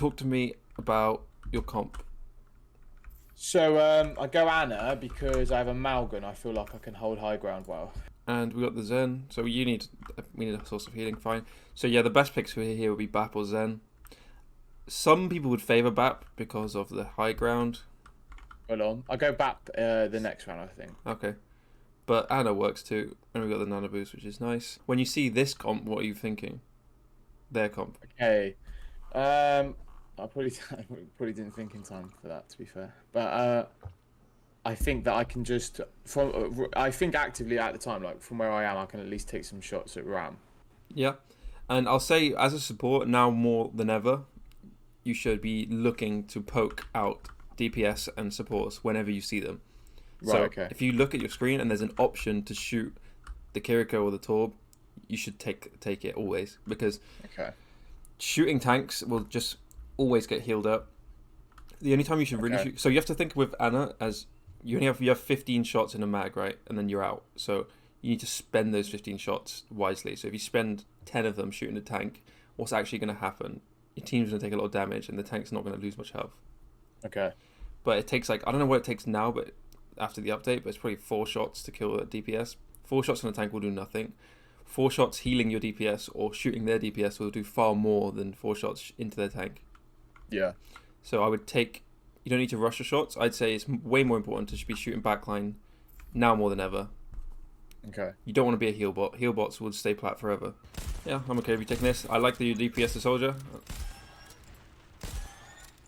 talk to me about your comp. So I go Anna because I have a Malgun. I feel like I can hold high ground well. And we got the Zen. So we need a source of healing. Fine. So yeah, the best picks for here would be Bap or Zen. Some people would favor Bap because of the high ground. Hold on. I go back the next round, I think. Okay. But Anna works too. And we got the Nano Boost, which is nice. When you see this comp, what are you thinking? Their comp. Okay. I probably didn't think in time for that, to be fair. But I think that I can just I think actively at the time, like from where I am, I can at least take some shots at Ram. Yeah. And I'll say, as a support, now more than ever, you should be looking to poke out DPS and supports whenever you see them. Right, So okay. if you look at your screen and there's an option to shoot the Kiriko or the Torb, you should take it always, because Okay. shooting tanks will just always get healed up. The only time you should really Okay. shoot, so you have to think with Anna as you have 15 shots in a mag, right, and then you're out. So you need to spend those 15 shots wisely. So if you spend 10 of them shooting the tank, what's actually going to happen? Your team's going to take a lot of damage, and the tank's not going to lose much health. Okay. But it takes I don't know what it takes now, but after the update, but it's probably 4 shots to kill a DPS. 4 shots on a tank will do nothing. 4 shots healing your DPS or shooting their DPS will do far more than 4 shots into their tank. Yeah. So I would take. You don't need to rush your shots. I'd say it's way more important to be shooting backline now more than ever. Okay. You don't want to be a heal bot. Heal bots will stay plat forever. Yeah, I'm okay with you taking this. I like the DPS to soldier.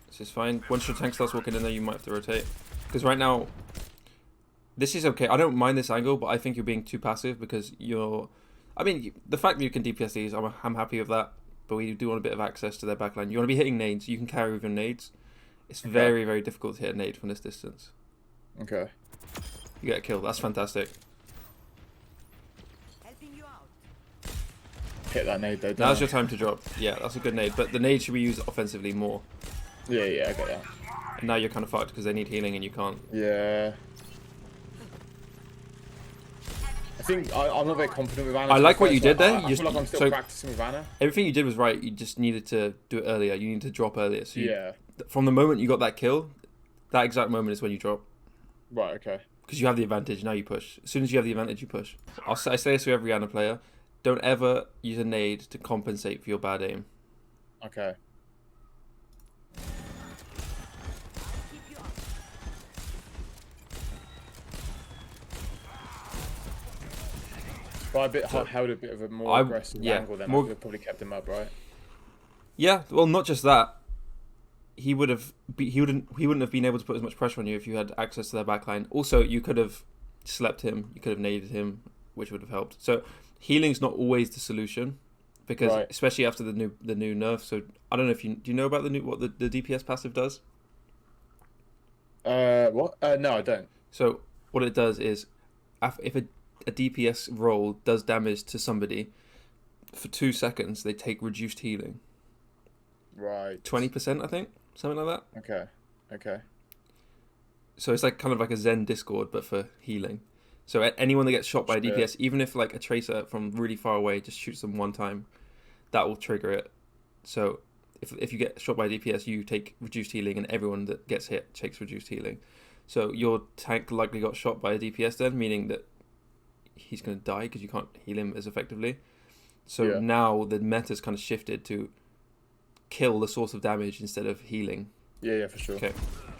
This is fine. Once your tank starts walking in there, you might have to rotate. Because right now, this is okay. I don't mind this angle, but I think you're being too passive because you're... I mean, the fact that you can DPS these, I'm happy with that. But we do want a bit of access to their backline. You want to be hitting nades. You can carry with your nades. It's very, very difficult to hit a nade from this distance. Okay. You get a kill. That's fantastic. Hit that nade though. Now's your time to drop. Yeah, that's a good nade. But the nade should be used offensively more. Yeah, I get that. And now you're kind of fucked because they need healing and you can't. Yeah. I think I'm not very confident with Anna. I like what you did there. I feel like I'm still practicing with Anna. Everything you did was right. You just needed to do it earlier. You needed to drop earlier. So Yeah. From the moment you got that kill, that exact moment is when you drop. Right, okay. Because you have the advantage, now you push. As soon as you have the advantage, you push. I say this to every Anna player. Don't ever use a nade to compensate for your bad aim. Okay. But I held a bit of a more aggressive angle then. I could have probably kept him up, right? Yeah, well, not just that. He wouldn't have been able to put as much pressure on you if you had access to their backline. Also, you could have slept him, you could have naded him, which would have helped. So healing's not always the solution, because especially after the new nerf. So I don't know if do you know about what the DPS passive does? What? No, I don't. So what it does is, if a DPS roll does damage to somebody, for 2 seconds they take reduced healing. Right. 20%, I think, something like that. Okay. So it's like kind of like a Zen Discord, but for healing. So anyone that gets shot by a DPS, even if like a tracer from really far away just shoots them one time, that will trigger it. So if you get shot by a DPS, you take reduced healing, and everyone that gets hit takes reduced healing. So your tank likely got shot by a DPS then, meaning that he's going to die because you can't heal him as effectively. So now the meta's kind of shifted to kill the source of damage instead of healing. Yeah, for sure. Okay.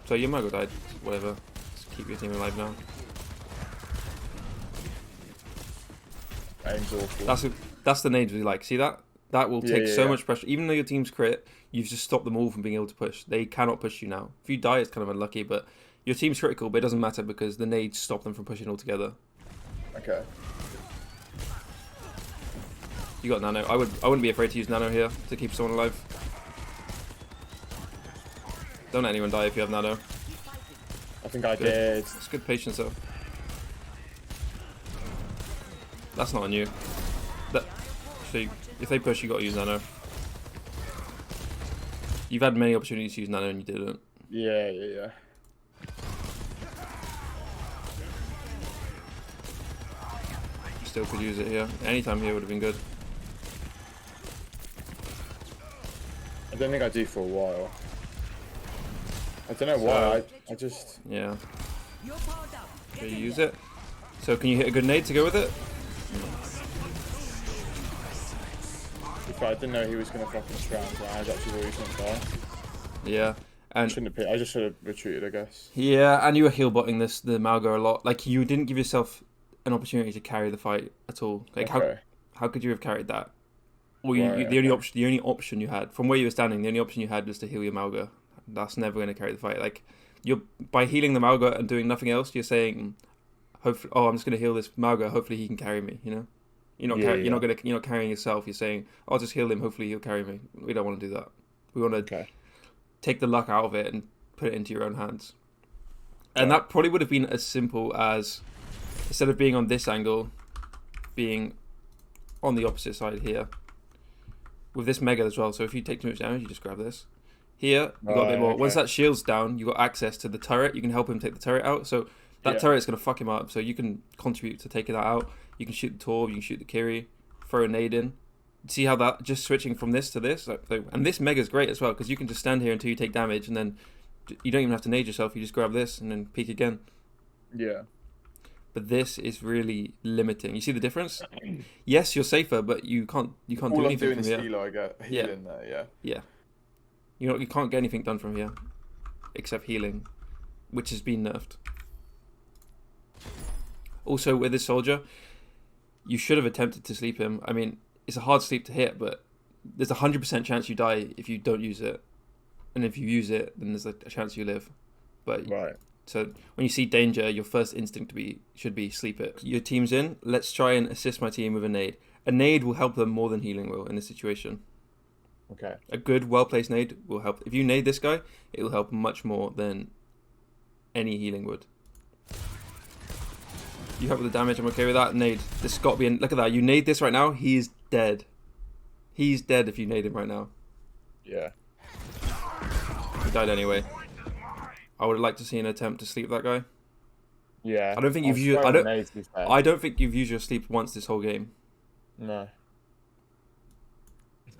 So your Mago died. Whatever. Just keep your team alive now. Aim's awful. That's the nades we like. See that? That will take so much pressure. Even though your team's crit, you've just stopped them all from being able to push. They cannot push you now. If you die, it's kind of unlucky, but your team's critical, but it doesn't matter because the nades stop them from pushing altogether. Okay. You got Nano. I wouldn't be afraid to use Nano here to keep someone alive. Don't let anyone die if you have Nano. I think I did. It's good patience though. That's not on you. So if they push, you got to use Nano. You've had many opportunities to use Nano and you didn't. Yeah. You still could use it here. Anytime here would have been good. I don't think I do for a while. I don't know why. I just... Yeah. Okay, you use it. So can you hit a grenade to go with it? I didn't know he was going to fucking surround, so I was actually worried he was going to die. Yeah. And I just should have retreated, I guess. Yeah, and you were heal botting the Malga a lot. Like, you didn't give yourself an opportunity to carry the fight at all. Like, how could you have carried that? Or the only option you had from where you were standing, the only option you had was to heal your Malga. That's never going to carry the fight. Like, by healing the Malga and doing nothing else, you're saying, hopefully, oh, I'm just going to heal this Malga. Hopefully, he can carry me. You know, you're not carrying yourself. You're saying, I'll just heal him. Hopefully, he'll carry me. We don't want to do that. We want to take the luck out of it and put it into your own hands. And that probably would have been as simple as, instead of being on this angle, being on the opposite side here. With this Mega as well, so if you take too much damage, you just grab this. Here, you got a bit more. Once that shield's down, you got access to the turret. You can help him take the turret out. So that turret's going to fuck him up. So you can contribute to taking that out. You can shoot the Torb, you can shoot the Kiri, throw a nade in. See how that, just switching from this to this? And this Mega's great as well, because you can just stand here until you take damage, and then you don't even have to nade yourself. You just grab this and then peek again. Yeah. But this is really limiting. You see the difference? Yes, you're safer, but you can't do anything from here. All I'm doing is healing there, Yeah. You can't get anything done from here, except healing, which has been nerfed. Also, with this soldier, you should have attempted to sleep him. I mean, it's a hard sleep to hit, but there's a 100% chance you die if you don't use it. And if you use it, then there's a chance you live. But so when you see danger, your first instinct should be sleep it. Your team's in. Let's try and assist my team with a nade. A nade will help them more than healing will in this situation. Okay. A good, well-placed nade will help. If you nade this guy, it will help much more than any healing would. You help with the damage. I'm okay with that. Nade. This has got to be... Look at that. You nade this right now. He is dead. He's dead if you nade him right now. Yeah. He died anyway. I would have liked to see an attempt to sleep that guy. Yeah. I don't think you've used... I don't think you've used your sleep once this whole game. No.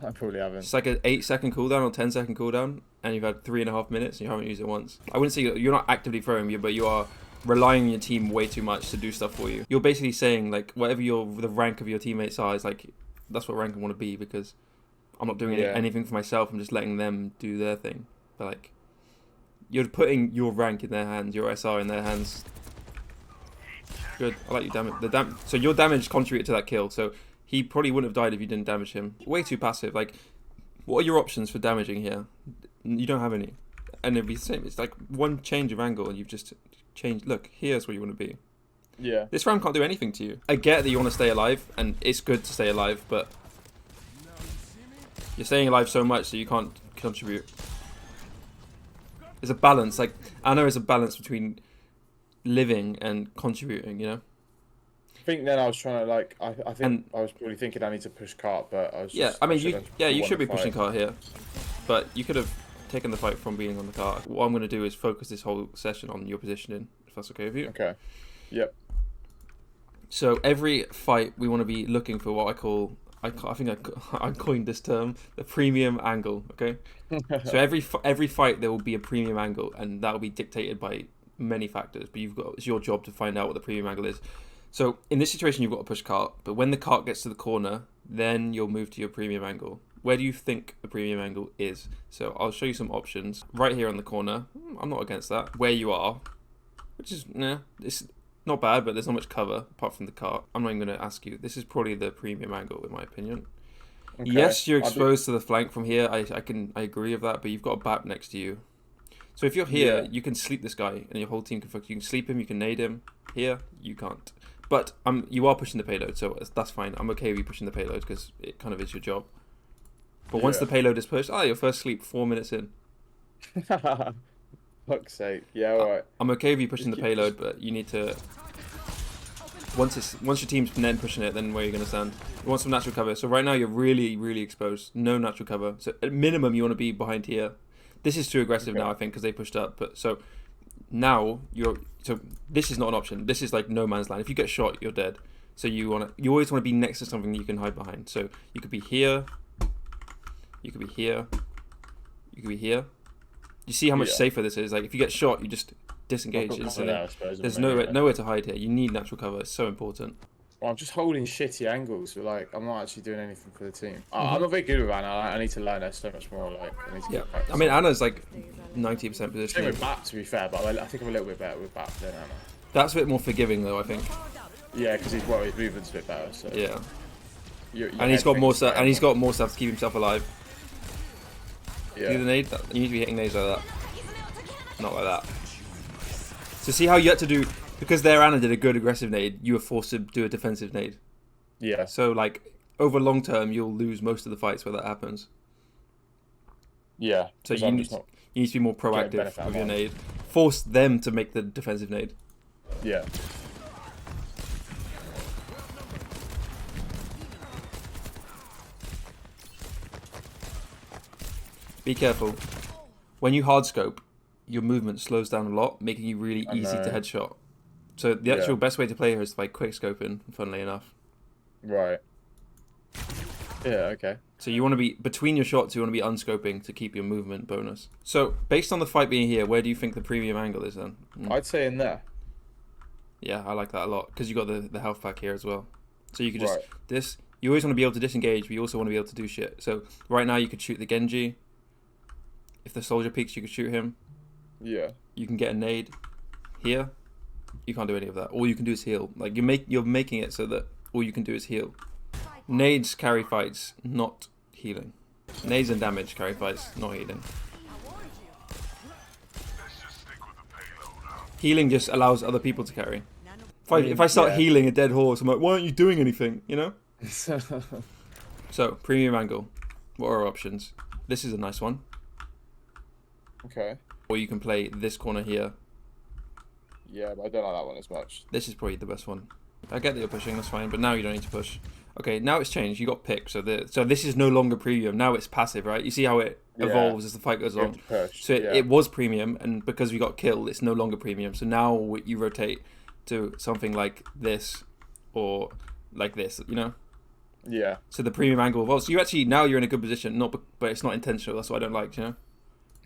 I probably haven't. It's like an 8-second cooldown or 10-second cooldown, and you've had 3.5 minutes and you haven't used it once. I wouldn't say you're not actively throwing you, but you are relying on your team way too much to do stuff for you. You're basically saying, like, whatever the rank of your teammates are, is like, that's what rank I want to be, because I'm not doing anything for myself. I'm just letting them do their thing. But like, you're putting your rank in their hands, your SR in their hands. Good. I like your damage. So your damage contributed to that kill. So he probably wouldn't have died if you didn't damage him. Way too passive. Like, what are your options for damaging here? You don't have any. And it'd be the same. It's like one change of angle and you've just changed. Look, here's where you want to be. Yeah. This round can't do anything to you. I get that you want to stay alive, and it's good to stay alive, but you're staying alive so much that you can't contribute. There's a balance. Like, I know there's a balance between living and contributing, you know? I think then I was trying to, like, I think I was probably thinking I need to push cart, but I was just... Yeah, I mean, you should be pushing cart here, but you could have taken the fight from being on the cart. What I'm going to do is focus this whole session on your positioning, if that's okay with you. Okay. Yep. So every fight we want to be looking for what I call, I coined this term, the premium angle, okay? So every fight there will be a premium angle, and that will be dictated by many factors, but it's your job to find out what the premium angle is. So in this situation you've got to push cart, but when the cart gets to the corner, then you'll move to your premium angle. Where do you think the premium angle is? So I'll show you some options. Right here on the corner, I'm not against that. Where you are, which is, it's not bad, but there's not much cover apart from the cart. I'm not even going to ask you. This is probably the premium angle in my opinion. Okay. Yes, you're exposed to the flank from here. I agree with that, but you've got a BAP next to you. So if you're here, you can sleep this guy, and your whole team can focus. You can sleep him, you can nade him. Here, you can't. But you are pushing the payload, so that's fine. I'm okay with you pushing the payload, because it kind of is your job. But once the payload is pushed, your first sleep 4 minutes in. Fuck's sake. Yeah, alright. I'm okay with you pushing the payload, but you need to... Once your team's then pushing it, then where are you going to stand? You want some natural cover. So right now you're really, really exposed. No natural cover. So at minimum you want to be behind here. This is too aggressive now, I think, because they pushed up. But so now so this is not an option. This is like no man's land. If you get shot, you're dead. So you always want to be next to something that you can hide behind. So you could be here. You could be here. You could be here. You see how much safer this is. Like if you get shot, you just disengage instantly. There's nowhere to hide here. You need natural cover. It's so important. Well, I'm just holding shitty angles, but like I'm not actually doing anything for the team. I'm not very good with Anna. I need to learn her so much more. Like I need to get practice. I mean, Anna's like 90% Same positioning. with Bat, to be fair, but I think I'm a little bit better with Bat than Anna. That's a bit more forgiving though, I think. Yeah, because his movement's a bit better. So yeah. And he's got more stuff. And he's got more stuff to keep himself alive. Yeah. Do the nade. You need to be hitting nades like that. Not like that. So see how you had to do, because their Anna did a good aggressive nade, you were forced to do a defensive nade. Yeah. So like over long term, you'll lose most of the fights where that happens. Yeah. So you need to be more proactive with your nade. Force them to make the defensive nade. Yeah. Be careful. When you hard scope, your movement slows down a lot, making you really easy to headshot. So the actual best way to play here is like quick scoping, funnily enough. Right. Yeah, okay. So you want to be, between your shots, you want to be unscoping to keep your movement bonus. So based on the fight being here, where do you think the premium angle is then? I'd say in there. Yeah, I like that a lot, because you got the health pack here as well. So you could just, you always want to be able to disengage, but you also want to be able to do shit. So right now you could shoot the Genji. If the soldier peeks, you could shoot him. Yeah. You can get a nade here. You can't do any of that. All you can do is heal. Like you're making it so that all you can do is heal. Nades carry fights, not healing. Nades and damage carry fights, not healing. Healing just allows other people to carry. If I start healing a dead horse, I'm like, why aren't you doing anything? You know? So, premium angle. What are our options? This is a nice one. Okay. Or you can play this corner here. Yeah, but I don't like that one as much. This is probably the best one. I get that you're pushing, that's fine, but now you don't need to push. Okay, now it's changed. You got picked, so this is no longer premium. Now it's passive, right? You see how it evolves as the fight goes on. So it was premium, and because we got killed, it's no longer premium. So now you rotate to something like this, or like this, you know? Yeah. So the premium angle evolves. So you're in a good position, but it's not intentional. That's what I don't like, you know?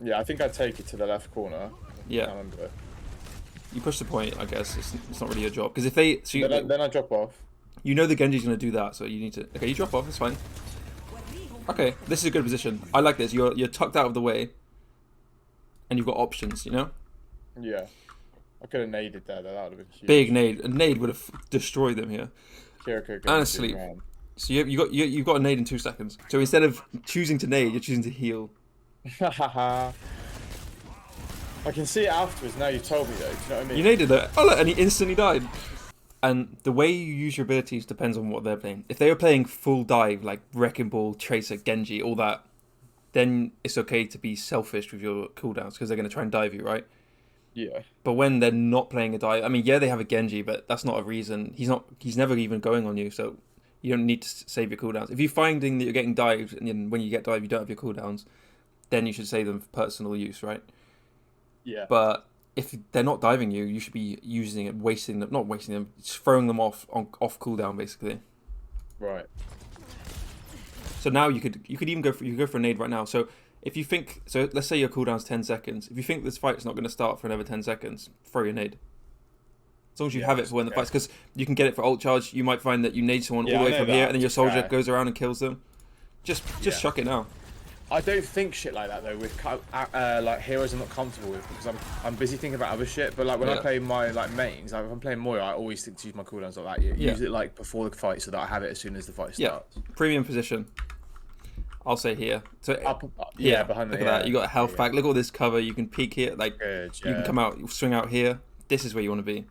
Yeah, I think I'd take it to the left corner. Yeah. You push the point, I guess. It's not really your job. Because if they... So then I drop off. You know the Genji's going to do that, so you need to... Okay, you drop off, that's fine. Okay, this is a good position. I like this. You're tucked out of the way. And you've got options, you know? Yeah. I could have naded there, though. That would have been huge. Big nade. A nade would have destroyed them here. Honestly. So you've got a nade in 2 seconds. So instead of choosing to nade, you're choosing to heal. I can see it afterwards now you told me though, do you know what I mean? You naded it. Oh look, and he instantly died. And the way you use your abilities depends on what they're playing. If they were playing full dive, like Wrecking Ball, Tracer, Genji, all that, then it's okay to be selfish with your cooldowns because they're going to try and dive you, right? Yeah. But when they're not playing a dive, I mean, yeah, they have a Genji, but that's not a reason. He's never even going on you, so you don't need to save your cooldowns. If you're finding that you're getting dived, and then when you get dived, you don't have your cooldowns, then you should save them for personal use, right? Yeah. But if they're not diving you, you should be using it, not wasting them, just throwing them off cooldown, basically. Right. So now you could even go for a nade right now. So if you think, so let's say your cooldown's 10 seconds. If you think this fight's not going to start for another 10 seconds, throw your nade. As long as you have it for when the fight's, because you can get it for ult charge. You might find that you nade someone all the way from here, and then your soldier goes around and kills them. Just chuck it now. I don't think shit like that though with like heroes I'm not comfortable with because I'm busy thinking about other shit. But like when I play my like mains, like if I'm playing Moira, I always think to use my cooldowns like that. Use it like before the fight so that I have it as soon as the fight starts. Yeah, premium position. I'll say here. So behind look at that. You got a health pack. Look at all this cover. You can peek here. Like you can come out, swing out here. This is where you want to be.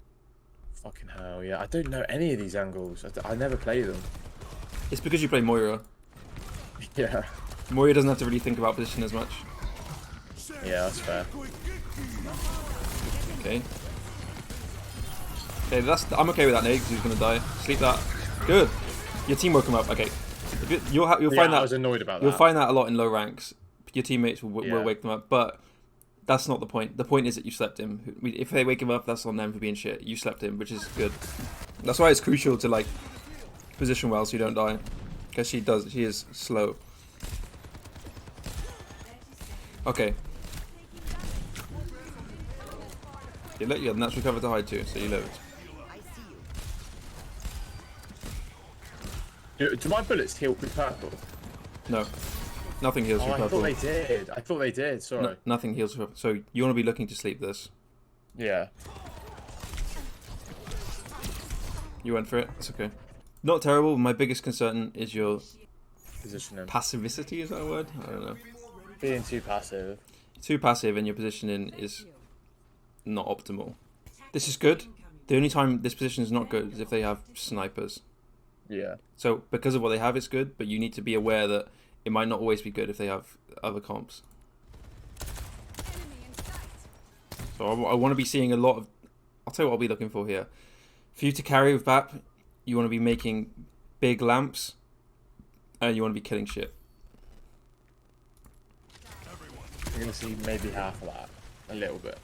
Fucking hell, yeah. I don't know any of these angles. I never play them. It's because you play Moira. Yeah. Moira doesn't have to really think about position as much. Yeah, that's fair. Okay. Okay, I'm okay with that nade because he's gonna die. Sleep that. Good. Your team woke him up. Okay. You'll find that. I was annoyed about that. You'll find that a lot in low ranks. Your teammates will wake them up, but that's not the point. The point is that you slept him. If they wake him up, that's on them for being shit. You slept him, which is good. That's why it's crucial to like position well so you don't die, because she is slow. Okay. You have natural cover to hide too, so you live. Do my bullets heal through purple? No. Nothing heals through I purple. thought they did. I thought they did. Sorry. No, nothing heals through purple. So you want to be looking to sleep this. Yeah. You went for it. It's okay. Not terrible. My biggest concern is your Positioning. passivity. Is that a word? I don't know. Being too passive. Too passive, and your positioning is not optimal. This is good. The only time this position is not good is if they have snipers. Yeah. So because of what they have, it's good, but you need to be aware that it might not always be good if they have other comps. So I want to be seeing a lot of... I'll tell you what I'll be looking for here. For you to carry with BAP, you want to be making big lamps, and you want to be killing shit. You're going to see maybe half of that. A little bit.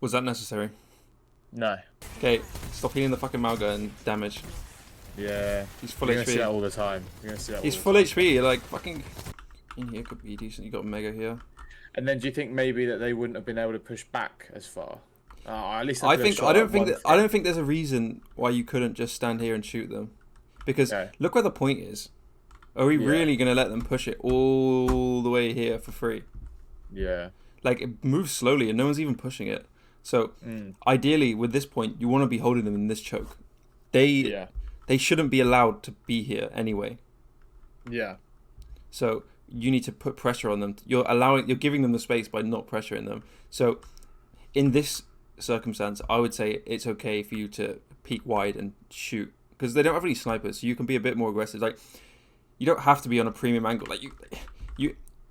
Was that necessary? No. Okay, stop healing the fucking Malga and damage. Yeah. He's full You're going HP. to see that all the time. You're going to see that He's all full the HP, you're like fucking... In here could be decent, you got Mega here. And then do you think maybe that they wouldn't have been able to push back as far? At least I don't think there's a reason why you couldn't just stand here and shoot them. Because look where the point is. Are we really going to let them push it all the way here for free? Yeah. Like, it moves slowly and no one's even pushing it. So, ideally, with this point, you want to be holding them in this choke. They shouldn't be allowed to be here anyway. Yeah. So, you need to put pressure on them. You're giving them the space by not pressuring them. So, in this circumstance, I would say it's okay for you to peek wide and shoot. Because they don't have any snipers, so you can be a bit more aggressive. Like, you don't have to be on a premium angle. Like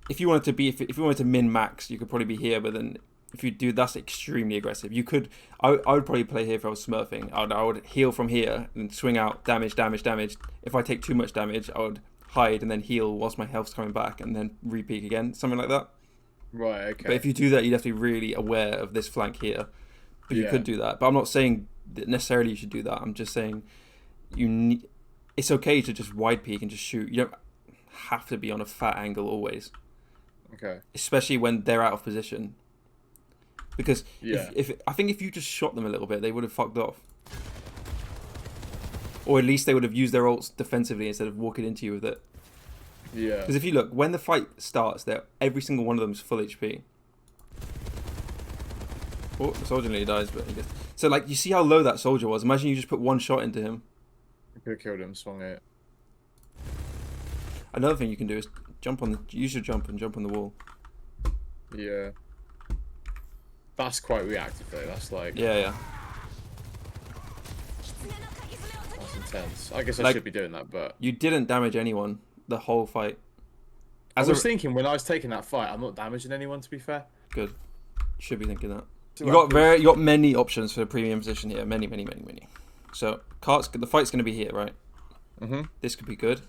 if you wanted to min max, you could probably be here. But then if you do, that's extremely aggressive. You could. I would probably play here if I was smurfing. I would heal from here and swing out damage. If I take too much damage, I would hide and then heal whilst my health's coming back and then re-peek again, something like that. Right. Okay. But if you do that, you'd have to be really aware of this flank here. But you could do that. But I'm not saying that necessarily you should do that. I'm just saying it's okay to just wide peek and just shoot. You don't have to be on a fat angle always. Okay. Especially when they're out of position. Because if I think if you just shot them a little bit, they would have fucked off. Or at least they would have used their ults defensively instead of walking into you with it. Yeah. Because if you look, when the fight starts, every single one of them is full HP. Oh, the soldier nearly dies, but he gets... So, like, you see how low that soldier was? Imagine you just put one shot into him. You could have killed him, swung it. Another thing you can do is use your jump and jump on the wall. Yeah. That's quite reactive though, that's like... Yeah. That's intense. I guess I should be doing that, but... You didn't damage anyone the whole fight. I was thinking when I was taking that fight, I'm not damaging anyone, to be fair. Good. You should be thinking that. You got many options for the premium position here. Many. So, the fight's going to be here, right? Mm-hmm. This could be good.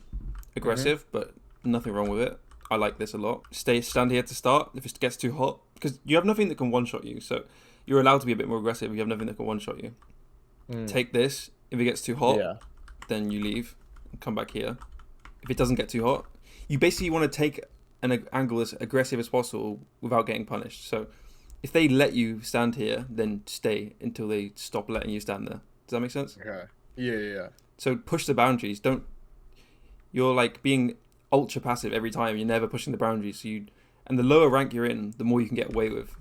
Aggressive, but nothing wrong with it. I like this a lot. Stand here to start if it gets too hot. Because you have nothing that can one-shot you. So, you're allowed to be a bit more aggressive if you have nothing that can one-shot you. Take this. If it gets too hot, then you leave and come back here. If it doesn't get too hot, you basically want to take an angle as aggressive as possible without getting punished. So, if they let you stand here, then stay until they stop letting you stand there. Does that make sense? Okay. Yeah. So push the boundaries. You're like being ultra passive every time. You're never pushing the boundaries. And the lower rank you're in, the more you can get away with.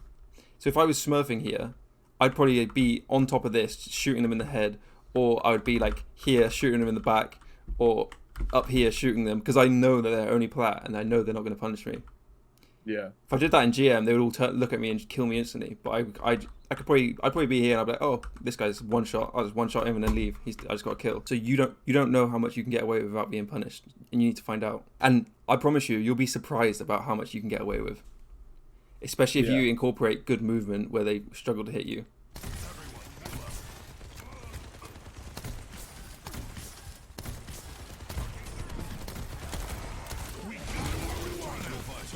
So if I was smurfing here, I'd probably be on top of this, shooting them in the head, or I would be like here, shooting them in the back, or up here shooting them, because I know that they're only plat, and I know they're not going to punish me. Yeah. If I did that in GM, they would all look at me and kill me instantly. But I'd probably be here and I'd be like, oh, this guy's one shot. I'll just one shot him and then leave. I just got a kill. So you don't know how much you can get away with without being punished, and you need to find out. And I promise you'll be surprised about how much you can get away with, especially if you incorporate good movement where they struggle to hit you.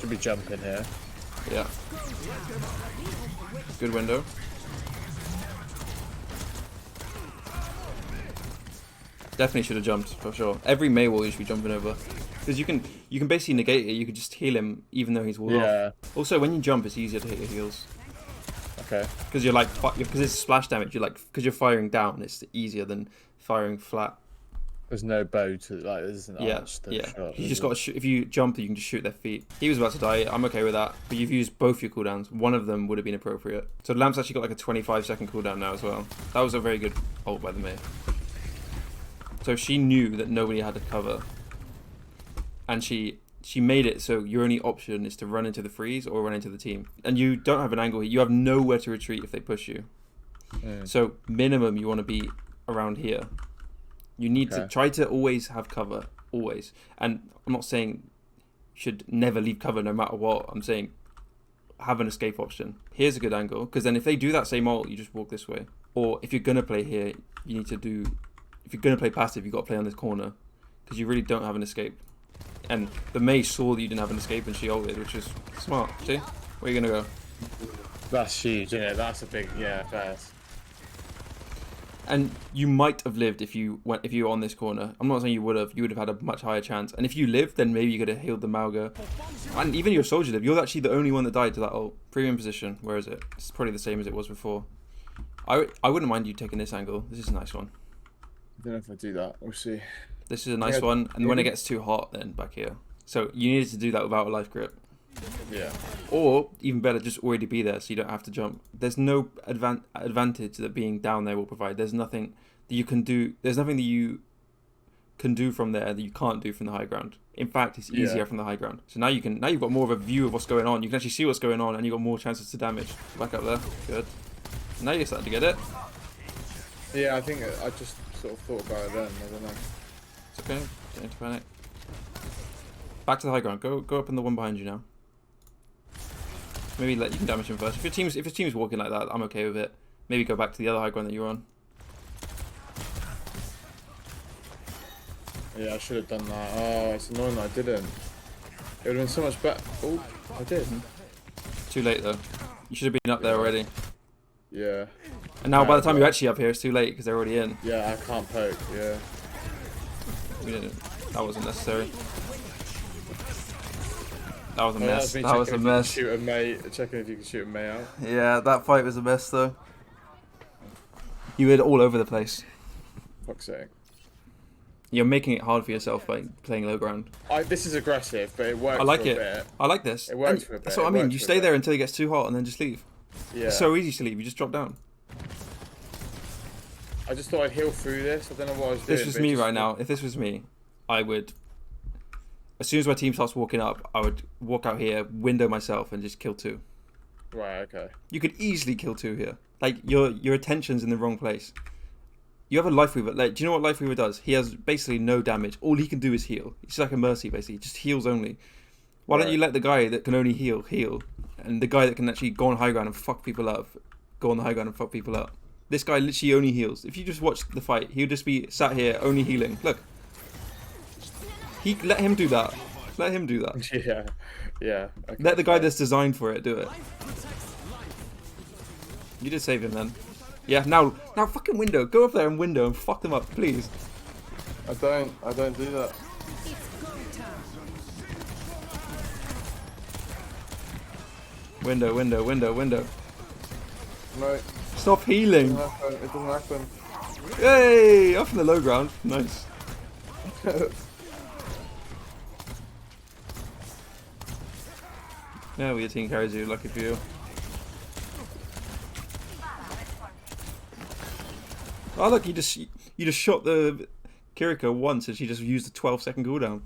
Should be jumping here. Yeah. Good window. Definitely should have jumped, for sure. Every May wall you should be jumping over. Because you can basically negate it. You could just heal him even though he's walled off. Also, when you jump, it's easier to hit your heals. Okay. Because you're like, because it's splash damage. You're like, because you're firing down, it's easier than firing flat. There's no bow to like. There's an arch to yeah. shot, You just got to shoot. If you jump, you can just shoot their feet. He was about to die. I'm okay with that. But you've used both your cooldowns. One of them would have been appropriate. So Lamp's actually got like a 25-second cooldown now as well. That was a very good ult by the Mei. So she knew that nobody had to cover, and she made it so your only option is to run into the freeze or run into the team, and you don't have an angle here. You have nowhere to retreat if they push you. So minimum you want to be around here. You need to try to always have cover, always. And I'm not saying you should never leave cover no matter what. I'm saying have an escape option. Here's a good angle, because then if they do that same ult, you just walk this way. Or if you're going to play here, you need to do... If you're going to play passive, you've got to play on this corner, because you really don't have an escape. And the Mei saw that you didn't have an escape and she ulted, which is smart. See? Where are you going to go? That's huge, isn't it? That's a big... Yeah, fast. And you might have lived if you were on this corner. I'm not saying you would have. You would have had a much higher chance. And if you lived, then maybe you could have healed the Mauga. And even your soldier lived. You're actually the only one that died to that ult. Premium position. Where is it? It's probably the same as it was before. I wouldn't mind you taking this angle. This is a nice one. I don't know if I do that. We'll see. This is a nice one. And when it gets too hot, then back here. So you needed to do that without a life grip. Yeah. Or, even better, just already be there so you don't have to jump. There's no advantage that being down there will provide. There's nothing that you can do. There's nothing that you can do from there that you can't do from the high ground. In fact, it's easier from the high ground. So now you've got more of a view of what's going on. You can actually see what's going on and you've got more chances to damage. Back up there. Good. Now you're starting to get it. Yeah, I think I just sort of thought about it then. I don't know. It's okay. Don't need to panic. Back to the high ground. Go up in the one behind you now. Maybe you can damage him first. If your team's walking like that, I'm okay with it. Maybe go back to the other high ground that you were on. Yeah, I should have done that. Oh, it's annoying that I didn't. It would have been so much better. Oh, I did. Too late though. You should have been up there already. Yeah. And now by the time you're actually up here, it's too late because they're already in. Yeah, I can't poke. Yeah. That wasn't necessary. That was a mess. That was a mess. Checking if you can shoot a Mei out. Yeah, that fight was a mess though. You were all over the place. Fuck's sake. You're making it hard for yourself by playing low ground. This is aggressive, but it works. I like for it. A bit. I like this. It works for a bit. That's what I mean. You stay there until it gets too hot and then just leave. Yeah. It's so easy to leave. You just drop down. I just thought I'd heal through this. I don't know what I was doing. This was me right now. If this was me, I would... As soon as my team starts walking up, I would walk out here, window myself, and just kill two. Right, okay. You could easily kill two here. Like, your attention's in the wrong place. You have a Life Weaver. Like, do you know what Life Weaver does? He has basically no damage. All he can do is heal. It's like a Mercy, basically. Just heals only. Why don't you let the guy that can only heal? And the guy that can actually go on high ground and fuck people up, go on the high ground and fuck people up. This guy literally only heals. If you just watch the fight, he would just be sat here only healing. Look. Let him do that. Let him do that. Yeah, yeah. Okay, let the guy that's designed for it do it. You did save him then. Yeah, now fucking window. Go up there and window and fuck them up, please. I don't do that. Window. No. Stop healing. It doesn't happen. Hey, up in the low ground. Nice. Yeah, well, your team carries you. Lucky for you. Oh look, you just shot the Kiriko once, and she just used a 12-second cooldown.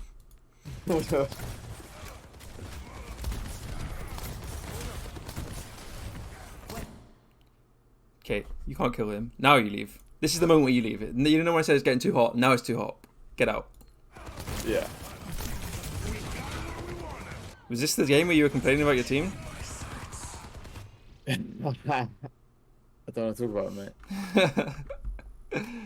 Okay, you can't kill him. Now you leave. This is the moment where you leave it. You know when I said it's getting too hot? Now it's too hot. Get out. Yeah. Was this the game where you were complaining about your team? I don't want to talk about it, mate.